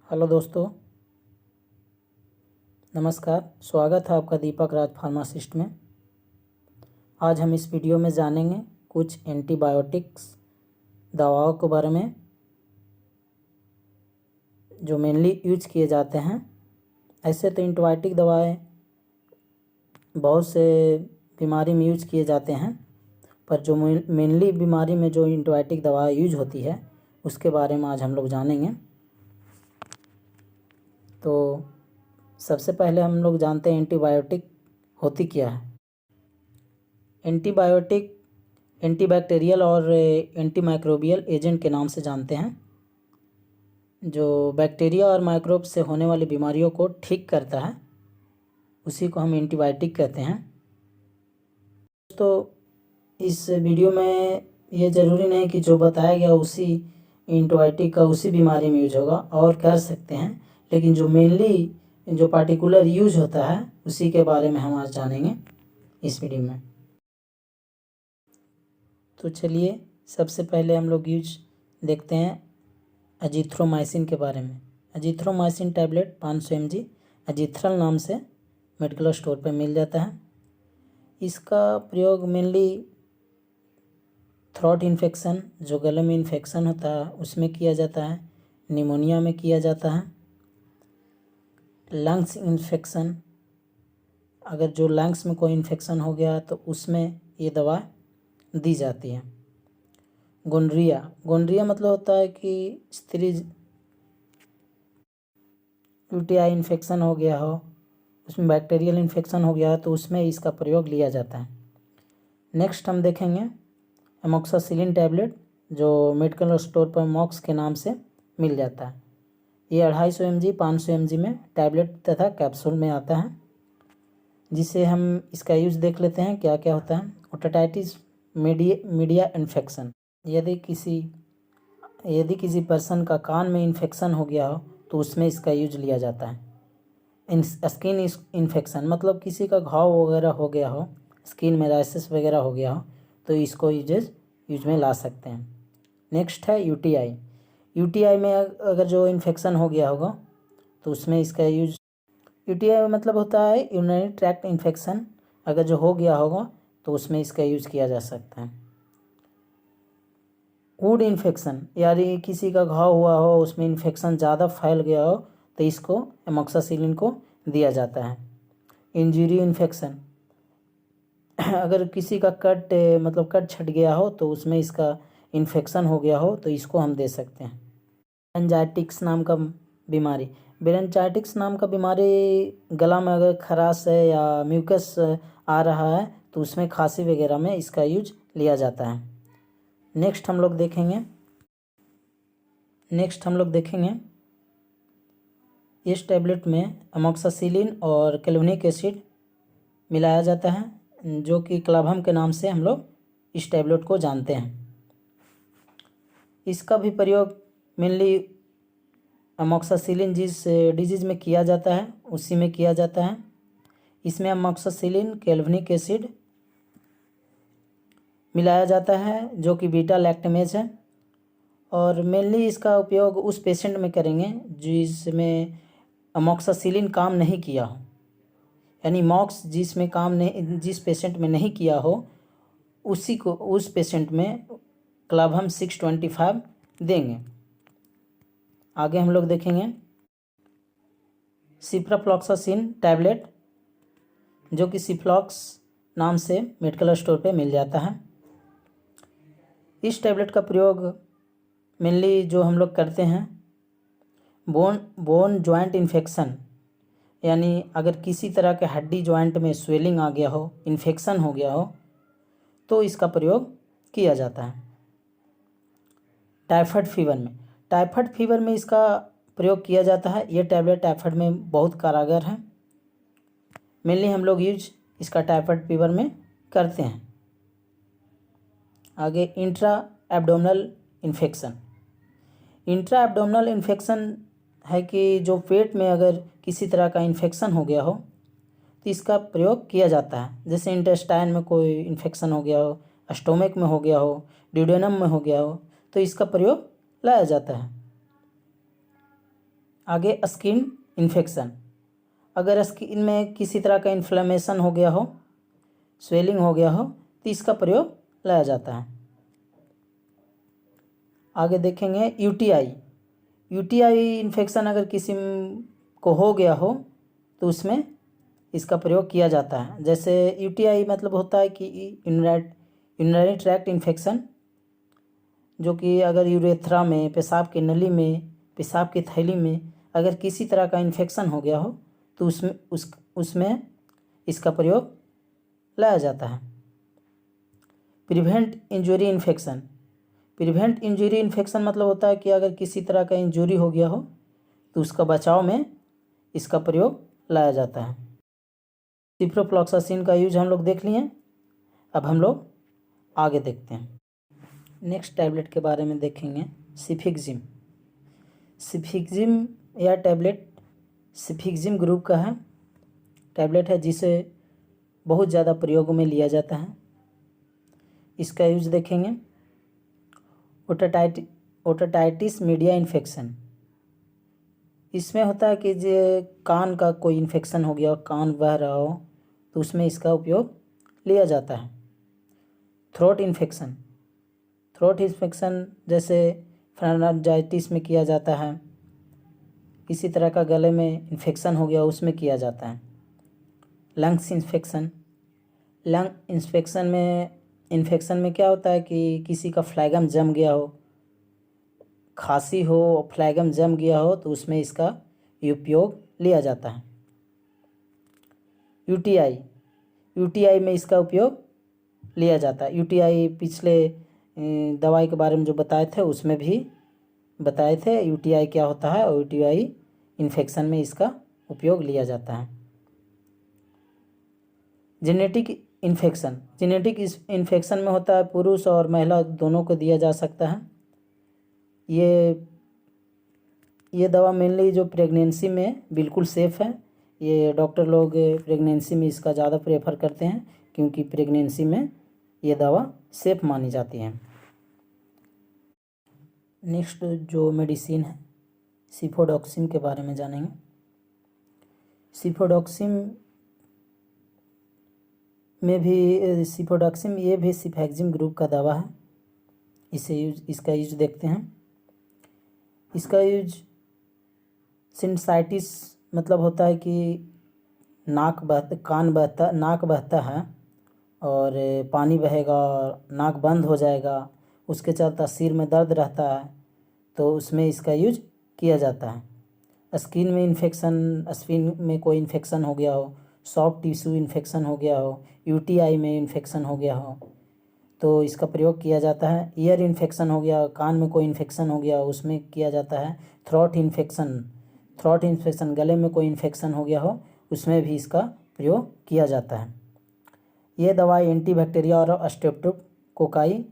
Hello दोस्तों, नमस्कार। स्वागत है आपका दीपक राज फार्मासिस्ट में। आज हम इस वीडियो में जानेंगे कुछ एंटीबायोटिक्स दवाओं के बारे में जो मेनली यूज किए जाते हैं। ऐसे तो एंटीबायोटिक दवाएं बहुत से बीमारी में यूज किए जाते हैं, पर जो मेनली बीमारी में जो एंटीबायोटिक दवा यूज होती है उसके बारे में आज हम लोग जानेंगे। तो सबसे पहले हम लोग जानते हैं एंटीबायोटिक होती क्या है। एंटीबायोटिक एंटीबैक्टीरियल और एंटीमाइक्रोबियल एजेंट के नाम से जानते हैं, जो बैक्टीरिया और माइक्रोब से होने वाली बीमारियों को ठीक करता है, उसी को हम एंटीबायोटिक कहते हैं। तो इस वीडियो में ये ज़रूरी नहीं कि जो बताया गया उसी एंटीबायोटिक का उसी बीमारी में यूज होगा, और कर सकते हैं, लेकिन जो मेनली जो पार्टिकुलर यूज होता है उसी के बारे में हम आज जानेंगे इस वीडियो में। तो चलिए सबसे पहले हम लोग यूज देखते हैं अजीथ्रोमाइसिन के बारे में। अजीथ्रोमाइसिन टैबलेट 500 mg अजीथ्रल नाम से मेडिकल स्टोर पर मिल जाता है। इसका प्रयोग मेनली थ्रोट इन्फेक्शन, जो गले में इन्फेक्शन होता है उसमें किया जाता है, निमोनिया में किया जाता है, लंग्स इन्फेक्शन, अगर जो लंग्स में कोई इन्फेक्शन हो गया तो उसमें ये दवा दी जाती है। गोनरिया मतलब होता है कि स्त्री यूटीआई इन्फेक्शन हो गया हो, उसमें बैक्टीरियल इन्फेक्शन हो गया है तो उसमें इसका प्रयोग लिया जाता है। नेक्स्ट हम देखेंगे एमोक्सासिलिन टैबलेट, जो मेडिकल स्टोर पर मॉक्स के नाम से मिल जाता है। ये 250 mg 500 mg में टैबलेट तथा कैप्सूल में आता है, जिसे हम इसका यूज देख लेते हैं क्या क्या होता है। ओटाइटिस मीडिया इन्फेक्शन, यदि किसी पर्सन का कान में इन्फेक्शन हो गया हो तो उसमें इसका यूज लिया जाता है। स्किन इन्फेक्शन मतलब किसी का घाव वगैरह हो गया हो, स्किन में रैशेस वगैरह हो गया हो तो इसको यूज में ला सकते हैं। नेक्स्ट है यूटीआई में अगर जो इन्फेक्शन हो गया होगा तो उसमें इसका यूज, यूटीआई मतलब होता है यूरिनरी ट्रैक्ट इन्फेक्शन, अगर जो हो गया होगा तो उसमें इसका यूज किया जा सकता है। वुंड इन्फेक्शन, यानी किसी का घाव हुआ हो उसमें इन्फेक्शन ज़्यादा फैल गया हो तो इसको एमोक्सासिलिन को दिया जाता है। इंजरी इन्फेक्शन, अगर किसी का कट छट गया हो तो उसमें इसका इन्फेक्शन हो गया हो तो इसको हम दे सकते हैं। ब्रोंकाइटिस नाम का बीमारी गला में अगर खराश है या म्यूकस आ रहा है तो उसमें खांसी वगैरह में इसका यूज लिया जाता है। नेक्स्ट हम लोग देखेंगे इस टैबलेट में एमोक्सासिलिन और कैल्विनिक एसिड मिलाया जाता है, जो कि क्लाभम के नाम से हम लोग इस टैबलेट को जानते हैं। इसका भी प्रयोग मेनली एमोक्सासिलिन जिस डिजीज़ में किया जाता है उसी में किया जाता है। इसमें एमोक्सासिलिन कैल्विनिक एसिड मिलाया जाता है जो कि बीटा लैक्टमेज है, और मेनली इसका उपयोग उस पेशेंट में करेंगे जिसमें एमोक्सासिलिन काम नहीं किया हो, यानी मॉक्स जिस पेशेंट में नहीं किया हो उस पेशेंट में क्लाभम 625 देंगे। आगे हम लोग देखेंगे सिप्राफ्लॉक्सासिन टैबलेट, जो कि सिफ्लॉक्स नाम से मेडिकल स्टोर पे मिल जाता है। इस टैबलेट का प्रयोग मेनली जो हम लोग करते हैं बोन जॉइंट इन्फेक्शन, यानी अगर किसी तरह के हड्डी जॉइंट में स्वेलिंग आ गया हो, इन्फेक्शन हो गया हो तो इसका प्रयोग किया जाता है। टाइफाइड फीवर में इसका प्रयोग किया जाता है। ये टैबलेट टाइफाइड में बहुत कारगर है। मेनली हम लोग यूज इसका टाइफाइड फीवर में करते हैं। आगे इंट्रा एब्डोमिनल इन्फेक्शन है कि जो पेट में अगर किसी तरह का इन्फेक्शन हो गया हो तो इसका प्रयोग किया जाता है। जैसे इंटेस्टाइन में कोई इन्फेक्शन हो गया हो, स्टोमक में हो गया हो, ड्यूडेनम में हो गया हो तो इसका प्रयोग लाया जाता है। आगे स्किन इन्फेक्शन, अगर स्किन में किसी तरह का इन्फ्लेमेशन हो गया हो, स्वेलिंग हो गया हो, तो इसका प्रयोग लाया जाता है। आगे देखेंगे यूटीआई। यूटीआई इन्फेक्शन अगर किसी को हो गया हो तो उसमें इसका प्रयोग किया जाता है। जैसे यूटीआई मतलब होता है कि यूरिनरी ट्रैक्ट इन्फेक्शन, जो कि अगर यूरेथ्रा में, पेशाब की नली में, पेशाब की थैली में अगर किसी तरह का इन्फेक्शन हो गया हो तो उसमें इसका प्रयोग लाया जाता है। Prevent injury infection. Prevent injury infection मतलब होता है कि अगर किसी तरह का इंजरी हो गया हो तो उसका बचाव में इसका प्रयोग लाया जाता है। सिप्रोफ्लॉक्सासिन का यूज हम लोग देख लिए। अब हम लोग आगे देखते हैं। नेक्स्ट टैबलेट के बारे में देखेंगे सिफिक्जिम। सिफिक्जिम यह टैबलेट सिफिक्जिम ग्रुप का है टैबलेट है, जिसे बहुत ज़्यादा प्रयोगों में लिया जाता है। इसका यूज देखेंगे। ओटाइटिस मीडिया इन्फेक्शन, इसमें होता है कि जो कान का कोई इन्फेक्शन हो गया हो, कान बह रहा हो, तो उसमें इसका उपयोग लिया जाता है। थ्रोट इन्फेक्शन, थ्रोट इन्फेक्शन जैसे फेरेंजाइटिस में किया जाता है। किसी तरह का गले में इन्फेक्शन हो गया उसमें किया जाता है। लंग्स इन्फेक्शन, लंग इन्फेक्शन में क्या होता है कि किसी का फ्लैगम जम गया हो, खांसी हो, फ्लैगम जम गया हो, तो उसमें इसका उपयोग लिया जाता है। यूटीआई, यूटीआई में इसका उपयोग लिया जाता है। यूटीआई पिछले दवाई के बारे में जो बताए थे उसमें भी बताए थे यूटीआई क्या होता है, और यूटीआई इन्फेक्शन में इसका उपयोग लिया जाता है। जेनेटिक इन्फेक्शन, जेनेटिक इन्फेक्शन में होता है पुरुष और महिला दोनों को दिया जा सकता है। ये दवा मेनली जो प्रेगनेंसी में बिल्कुल सेफ़ है। ये डॉक्टर लोग प्रेगनेंसी में इसका ज़्यादा प्रेफर करते हैं क्योंकि प्रेगनेंसी में ये दवा सेफ़ मानी जाती है। नेक्स्ट जो मेडिसिन है सिफोडॉक्सिम के बारे में जानेंगे। सिफोडॉक्सिम ये भी सिफेक्जिम ग्रुप का दवा है। इसका यूज देखते हैं। इसका यूज सिनसाइटिस मतलब होता है कि नाक बहता है और पानी बहेगा और नाक बंद हो जाएगा, उसके चलते सिर में दर्द रहता है, तो उसमें इसका यूज किया जाता है। स्किन में कोई इन्फेक्शन हो गया हो, सॉफ्ट टिश्यू इन्फेक्शन हो गया हो, यूटीआई में इन्फेक्शन हो गया हो, तो इसका प्रयोग किया जाता है। ईयर इन्फेक्शन हो गया, कान में कोई इन्फेक्शन हो गया, उसमें किया जाता है। थ्रोट इन्फेक्शन गले में कोई इन्फेक्शन हो गया हो, उसमें भी इसका प्रयोग किया जाता है। ये दवाई एंटीबैक्टीरिया और स्ट्रेप्टोकोकाई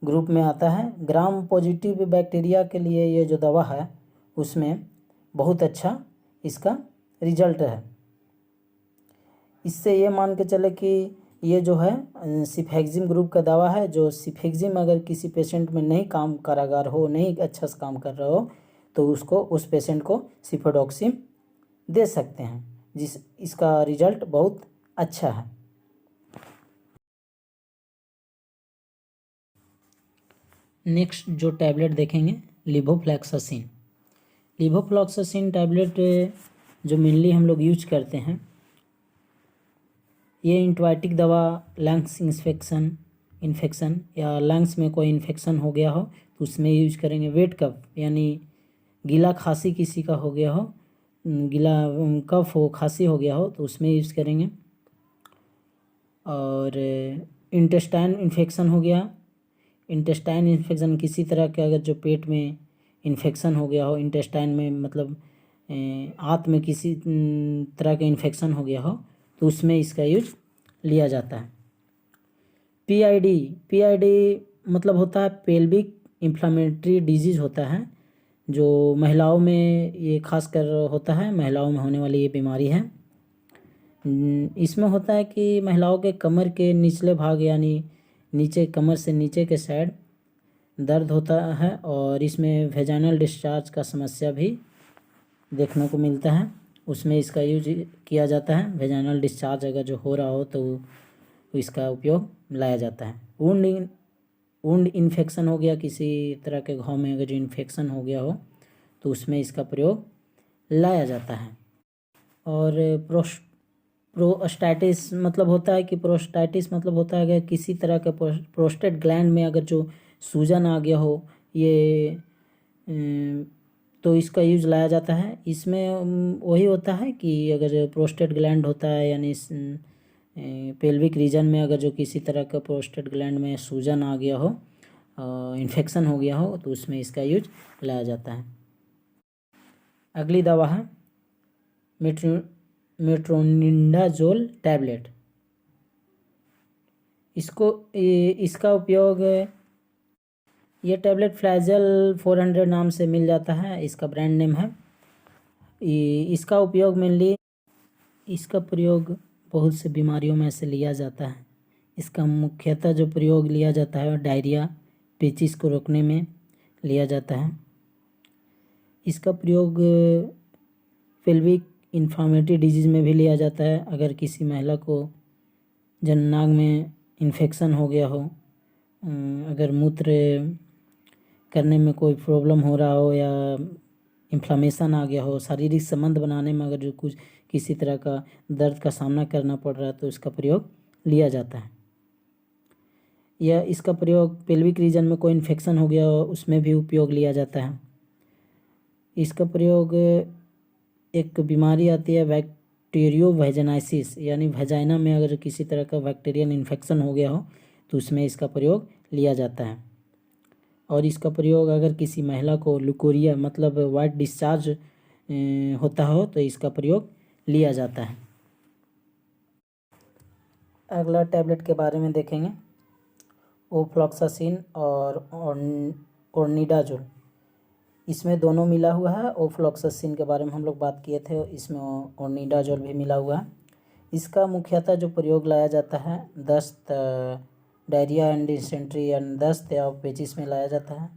ग्रुप में आता है। ग्राम पॉजिटिव बैक्टीरिया के लिए ये जो दवा है उसमें बहुत अच्छा इसका रिजल्ट है। इससे ये मान के चले कि ये जो है सिफेक्जिम ग्रुप का दवा है। जो सिफेक्जिम अगर किसी पेशेंट में नहीं काम कारागार हो, नहीं अच्छा से काम कर रहा हो, तो उस पेशेंट को सिफोडॉक्सिम दे सकते हैं, इसका रिजल्ट बहुत अच्छा है। नेक्स्ट जो टैबलेट देखेंगे लिवोफ्लैक्सासिन। लिवोफ्लैक्सासिन टैबलेट जो मेनली हम लोग यूज करते हैं, ये एंटीबायोटिक दवा लंग्स इन्फेक्शन या लंग्स में कोई इन्फेक्शन हो गया हो तो उसमें यूज करेंगे। वेट कफ यानी गीला खांसी किसी का हो गया हो, गीला कफ हो, खांसी हो गया हो, तो उसमें यूज करेंगे। और इंटेस्टाइन इन्फेक्शन हो गया, इंटेस्टाइन इन्फेक्शन किसी तरह के अगर जो पेट में इन्फेक्शन हो गया हो, इंटेस्टाइन में मतलब आंत में किसी तरह का इन्फेक्शन हो गया हो, तो उसमें इसका यूज लिया जाता है। पीआईडी मतलब होता है पेल्विक इन्फ्लामेटरी डिजीज़ होता है, जो महिलाओं में ये खासकर होता है, महिलाओं में होने वाली ये बीमारी है। इसमें होता है कि महिलाओं के कमर के निचले भाग यानी नीचे, कमर से नीचे के साइड दर्द होता है और इसमें वेजाइनल डिस्चार्ज का समस्या भी देखने को मिलता है, उसमें इसका यूज किया जाता है। वेजाइनल डिस्चार्ज अगर जो हो रहा हो तो इसका उपयोग लाया जाता है। वुंड इन्फेक्शन हो गया, किसी तरह के घाव में अगर जो इन्फेक्शन हो गया हो तो उसमें इसका प्रयोग लाया जाता है। और प्रोस्टाइटिस मतलब होता है कि प्रोस्टाइटिस मतलब होता है अगर किसी तरह का प्रोस्टेट ग्लैंड में अगर जो सूजन आ गया हो ये तो इसका यूज लाया जाता है। इसमें वही होता है कि अगर प्रोस्टेट ग्लैंड होता है यानी पेल्विक रीजन में अगर जो किसी तरह का प्रोस्टेट ग्लैंड में सूजन आ गया हो, इन्फेक्शन हो गया हो तो उसमें इसका यूज लाया जाता है। अगली दवा है मेट्रोनिडाजोल टैबलेट। इसका उपयोग ये टैबलेट फ्लैजल 400 नाम से मिल जाता है, इसका ब्रांड नेम है। इसका उपयोग मेनली इसका प्रयोग बहुत से बीमारियों में से लिया जाता है। इसका मुख्यतः जो प्रयोग लिया जाता है डायरिया, पेचिस को रोकने में लिया जाता है। इसका प्रयोग पेल्विक इन्फ्लामेटरी डिजीज़ में भी लिया जाता है। अगर किसी महिला को जननांग में इन्फेक्शन हो गया हो, अगर मूत्र करने में कोई प्रॉब्लम हो रहा हो या इन्फ्लामेशन आ गया हो, शारीरिक संबंध बनाने में अगर जो कुछ किसी तरह का दर्द का सामना करना पड़ रहा है तो इसका प्रयोग लिया जाता है। या इसका प्रयोग पेल्विक रीजन में कोई इन्फेक्शन हो गया हो उसमें भी उपयोग लिया जाता है। इसका प्रयोग एक बीमारी आती है बैक्टीरियो वेजाइनाइसिस, यानी वेजाइना में अगर किसी तरह का बैक्टीरियल इन्फेक्शन हो गया हो तो उसमें इसका प्रयोग लिया जाता है। और इसका प्रयोग अगर किसी महिला को लुकोरिया मतलब वाइट डिस्चार्ज होता हो तो इसका प्रयोग लिया जाता है। अगला टैबलेट के बारे में देखेंगे ओफ्लॉक्सासिन और ओर्निडाजोल। इसमें दोनों मिला हुआ है। ओफ्लॉक्सासिन के बारे में हम लोग बात किए थे, इसमें ओर्निडाजोल भी मिला हुआ है। इसका मुख्यतः जो प्रयोग लाया जाता है दस्त, डायरिया एंड डिसेंट्री एंड दस्त या पेचिस में लाया जाता है।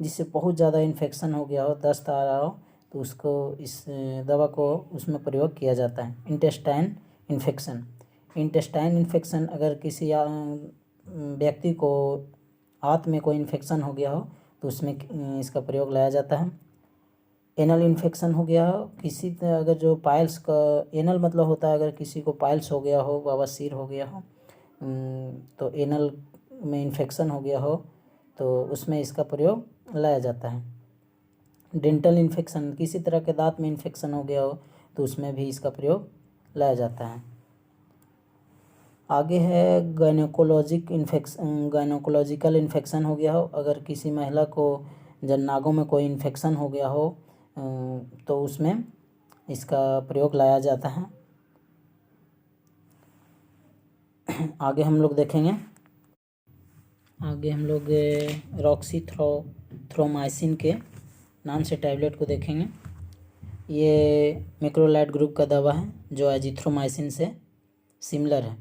जिससे बहुत ज़्यादा इन्फेक्शन हो गया हो, दस्त आ रहा हो तो उसको इस दवा को उसमें प्रयोग किया जाता है। इंटेस्टाइन इन्फेक्शन अगर किसी व्यक्ति को आंत में कोई इन्फेक्शन हो गया हो तो उसमें इसका प्रयोग लाया जाता है। एनल इन्फेक्शन हो गया हो, किसी अगर जो पाइल्स का, एनल मतलब होता है अगर किसी को पाइल्स हो गया हो, बवासीर हो गया हो तो एनल में इन्फेक्शन हो गया हो तो उसमें इसका प्रयोग लाया जाता है। डेंटल इन्फेक्शन, किसी तरह के दांत में इन्फेक्शन हो गया हो तो उसमें भी इसका प्रयोग लाया जाता है। आगे है गायनोकोलॉजिकल इन्फेक्शन हो गया हो, अगर किसी महिला को जननांगों में कोई इन्फेक्शन हो गया हो तो उसमें इसका प्रयोग लाया जाता है। आगे हम लोग देखेंगे, आगे हम लोग रॉक्सीथ्रोमाइसिन के नाम से टैबलेट को देखेंगे। ये मैक्रोलाइड ग्रुप का दवा है जो एजिथ्रोमाइसिन से सिमिलर है।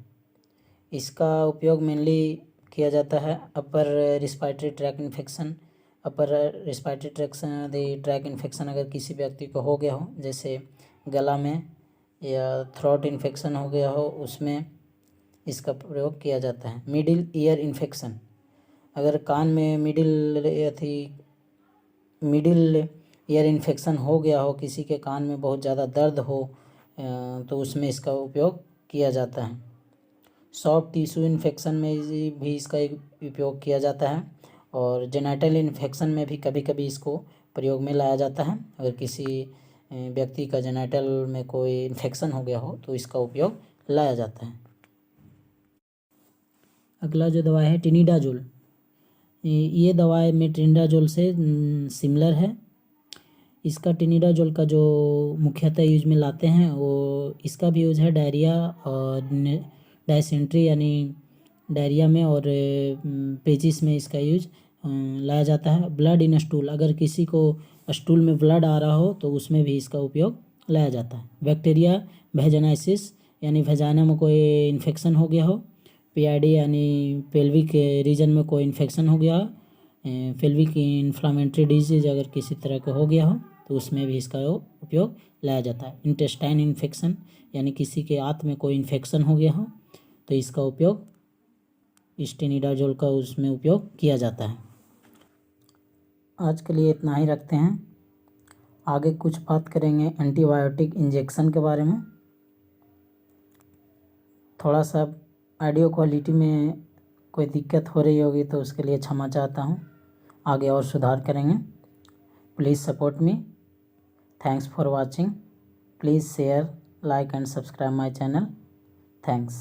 इसका उपयोग मेनली किया जाता है अपर रिस्पायरेटरी ट्रैक इन्फेक्शन अगर किसी व्यक्ति को हो गया हो, जैसे गला में या थ्रोट इन्फेक्शन हो गया हो उसमें इसका प्रयोग किया जाता है। मिडिल ईयर इन्फेक्शन, अगर कान में मिडिल ईयर इन्फेक्शन हो गया हो, किसी के कान में बहुत ज़्यादा दर्द हो तो उसमें इसका उपयोग किया जाता है। सॉफ्ट टिश्यू इन्फेक्शन में भी इसका उपयोग किया जाता है और जेनिटल इन्फेक्शन में भी कभी कभी इसको प्रयोग में लाया जाता है। अगर किसी व्यक्ति का जेनिटल में कोई इन्फेक्शन हो गया हो तो इसका उपयोग लाया जाता है। अगला जो दवा है टिनिडाजोल, ये दवा मेट्रिंडाजोल से सिमिलर है। इसका टिनिडाजोल का जो मुख्यतः यूज में लाते हैं वो इसका भी यूज है डायरिया और डायसेंट्री यानी डायरिया में और पेचिस में इसका यूज लाया जाता है। ब्लड इन स्टूल, अगर किसी को स्टूल में ब्लड आ रहा हो तो उसमें भी इसका उपयोग लाया जाता है। बैक्टीरिया वेजाइनाइसिस यानी वेजाइना में कोई इन्फेक्शन हो गया हो, पीआईडी यानी पेल्विक रीजन में कोई इन्फेक्शन हो गया हो, पेल्विक इन्फ्लामेटरी डिजीज अगर किसी तरह का हो गया हो तो उसमें भी इसका उपयोग लाया जाता है। इंटेस्टाइन इन्फेक्शन यानी किसी के आंत में कोई इन्फेक्शन हो गया हो तो इसका उपयोग स्टेनिडाजोल का उसमें उपयोग किया जाता है। आज के लिए इतना ही रखते हैं। आगे कुछ बात करेंगे एंटीबायोटिक इंजेक्शन के बारे में। थोड़ा सा ऑडियो क्वालिटी में कोई दिक्कत हो रही होगी तो उसके लिए क्षमा चाहता हूँ। आगे और सुधार करेंगे। Please support me. Thanks for watching. Please share, like and subscribe my channel. Thanks.